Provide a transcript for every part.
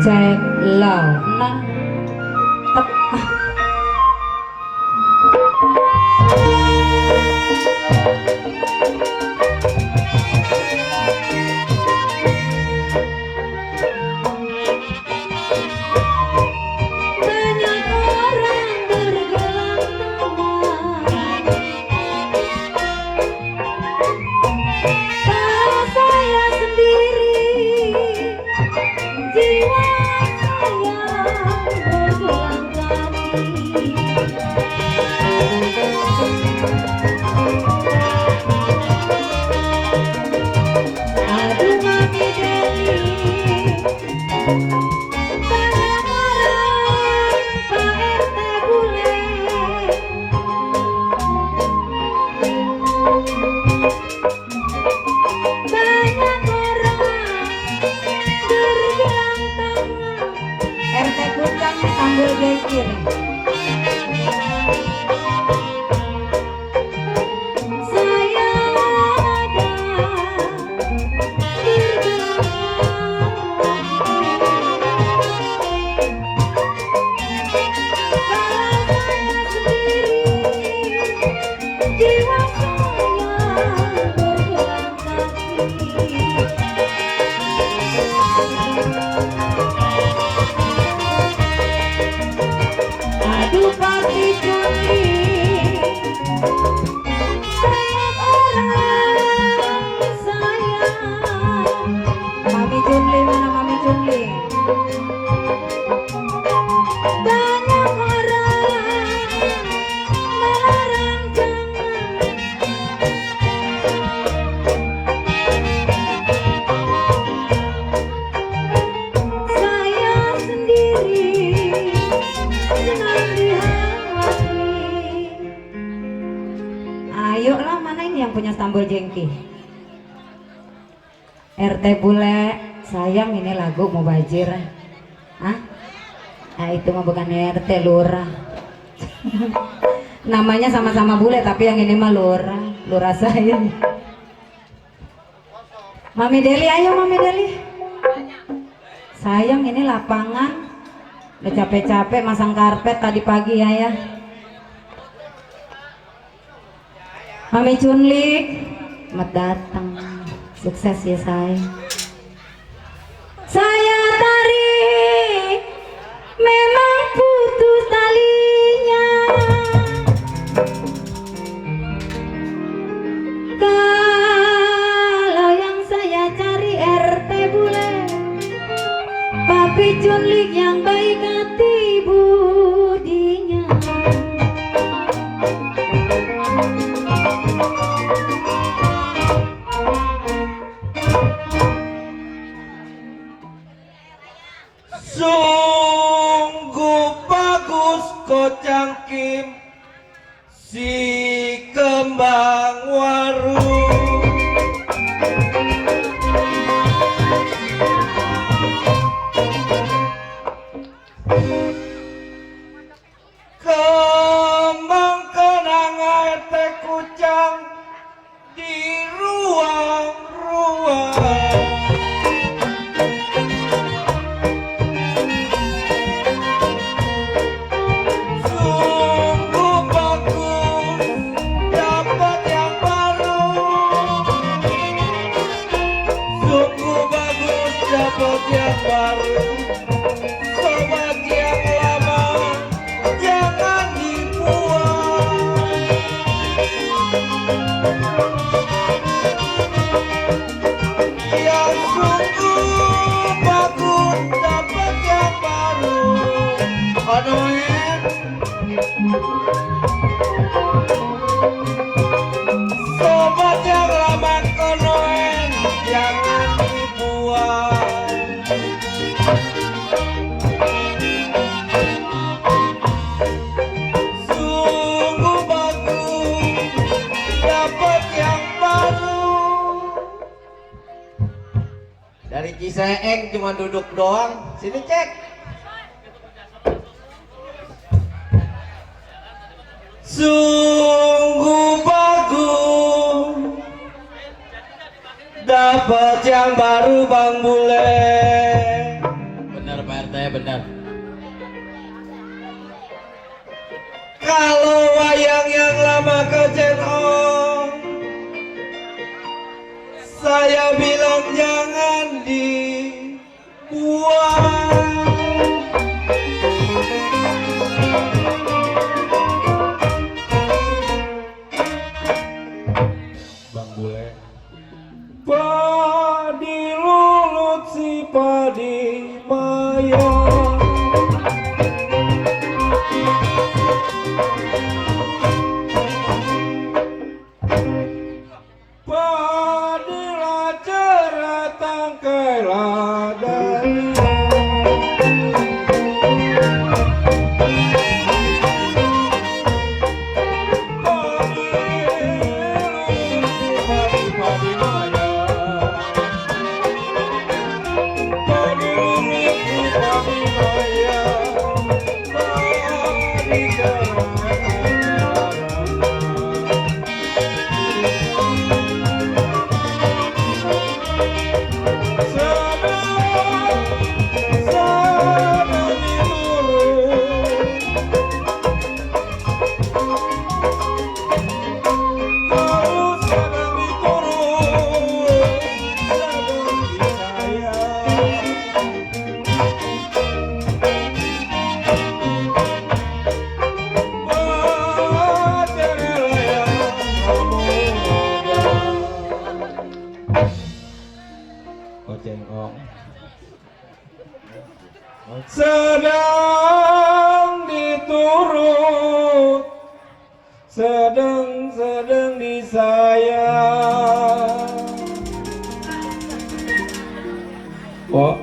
cek lau nah tep banyak orang bergelantungan kalau saya sendiri jiwa saya berjalan kaki. Aduh mami Deli, banyak orang Pak RT bule. Banyak orang bergelang tangan. RT Kucang Tanggul Gekir. Saya ada jiwa saya berjalan kaki. Aduh pasti Juli, banyak orang sayang. Mami Junli mana Mami Junli? Banyak orang melarang jangan. Saya sendiri senang dihayati. Ayolah mana ini yang punya sambal jengki? RT bule, sayang ini lagu mau bajir. Hah? Nah itu mah bukan RT lurah. Namanya sama-sama bule tapi yang ini mah lurah, lurah saya. Mami Deli, ayo Mami Deli. Sayang ini lapangan, udah capek-capek masang karpet tadi pagi ya. Mami Cunlik, selamat datang, sukses ya sayang. Saya tarik, memang putus talinya. Kalau yang saya cari RT bule, Papi Cunlik yang baik hati budinya. Sungguh bagus Kocang Kim si kembang waru. Kembang kenangan teh kucang di ruang-ruang. Sungguh bagus dapat yang baru. Sungguh bagus dapat yang baru. Sobat yang lama jangan dibuang. Yang sungguh bagus dapat yang baru. Aduin. Sobat yang lama konoen jangan dibuang. Sungguh bagus dapat yang baru. Dari Ciseeng cuma duduk doang. Sini cek. Sungguh bagus dapat yang baru Bang Bule. Bener Pak benar. Kalau wayang yang lama Kojen Ong, saya bilang jangan dibuang. Bang Bule. Padi lulut si padi maya. Padilah cerah tangkailah dari. Sedang diturut, sedang disayang. Kok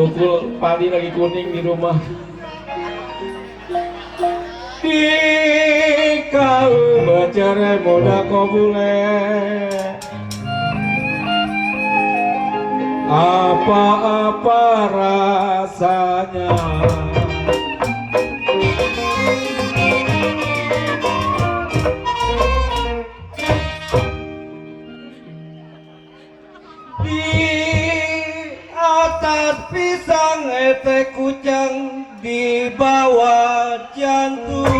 tukul padi lagi kuning di rumah. Di kau bercerai muda kau boleh. Apa-apa rasanya. Di atas pisang etek kucang, di bawah jantung.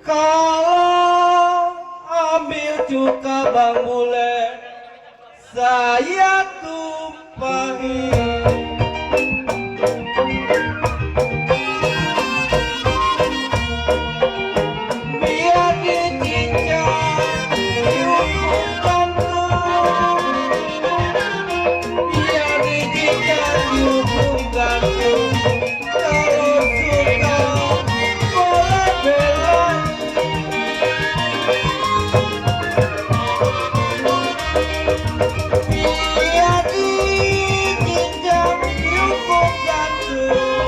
Kalau ambil cuka Bang Bule, saya tumpahi. Biar dicincang, dihukum gantung. Biar dicincang, dihukum gantung. Kalau suka boleh bela. Biar dicincang, dihukum gantung.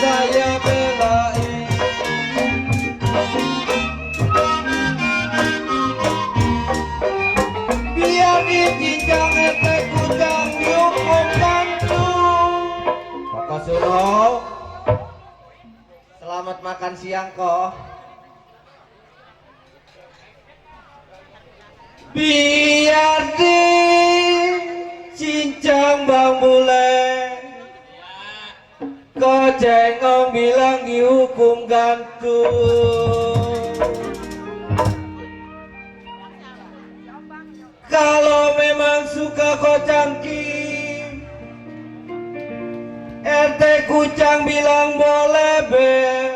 Saya belain. Biar dicincang etek kucang, dihukum gantung. Kakak Suruh, selamat makan siang kok. Biar dicincang Bang Bule, Kojen Ong bilang dihukum gantung. Kalau memang suka kocangking, RT Kucang bilang boleh belain.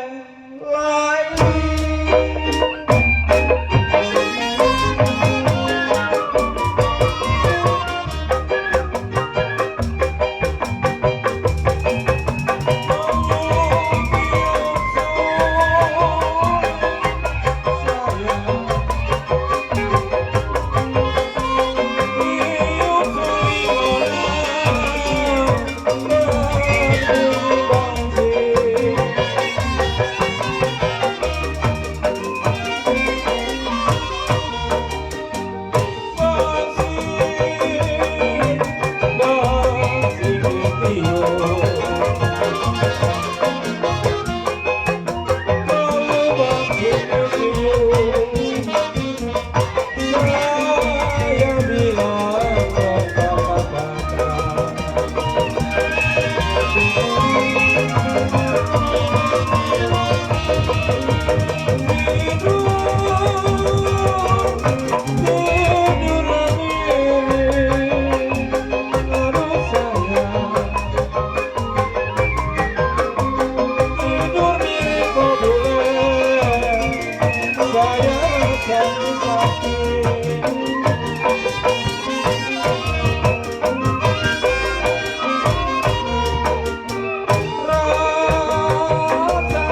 Sayang,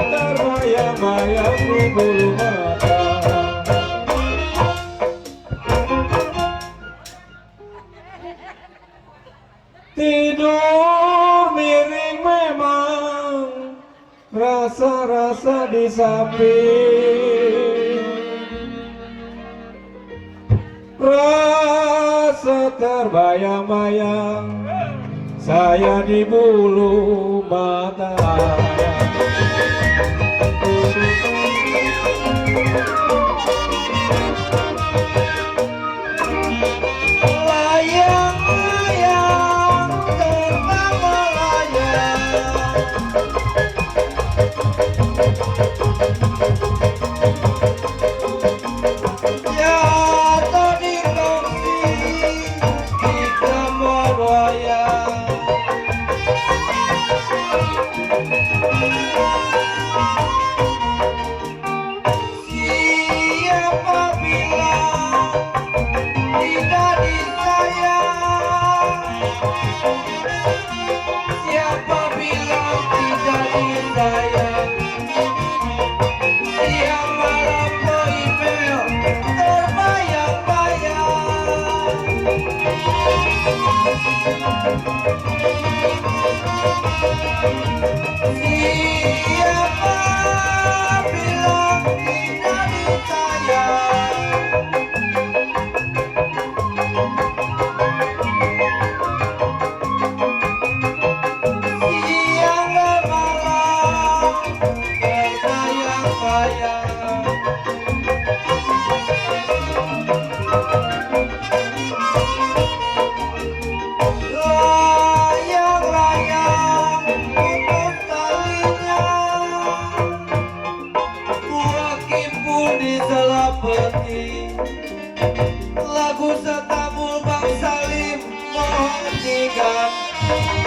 terbayang-bayang di bulu mata. Tidur miring memang, rasa-rasa di samping, rasa terbayang-bayang, saya di bulu mata. Layang-layang terbang melayang, jatuh di kursi di kamar wayang. Siapa bilang tidak disayang? Siapa bilang tidak disayang? Siang malam ke email terbayang-bayang. Siapa bilang tidak disayang? Siang dan malam terbayang-bayang. Layang-layang putus talinya, buah kimpul di selapeti. Lagu setabul Bang Salim mohon diganti.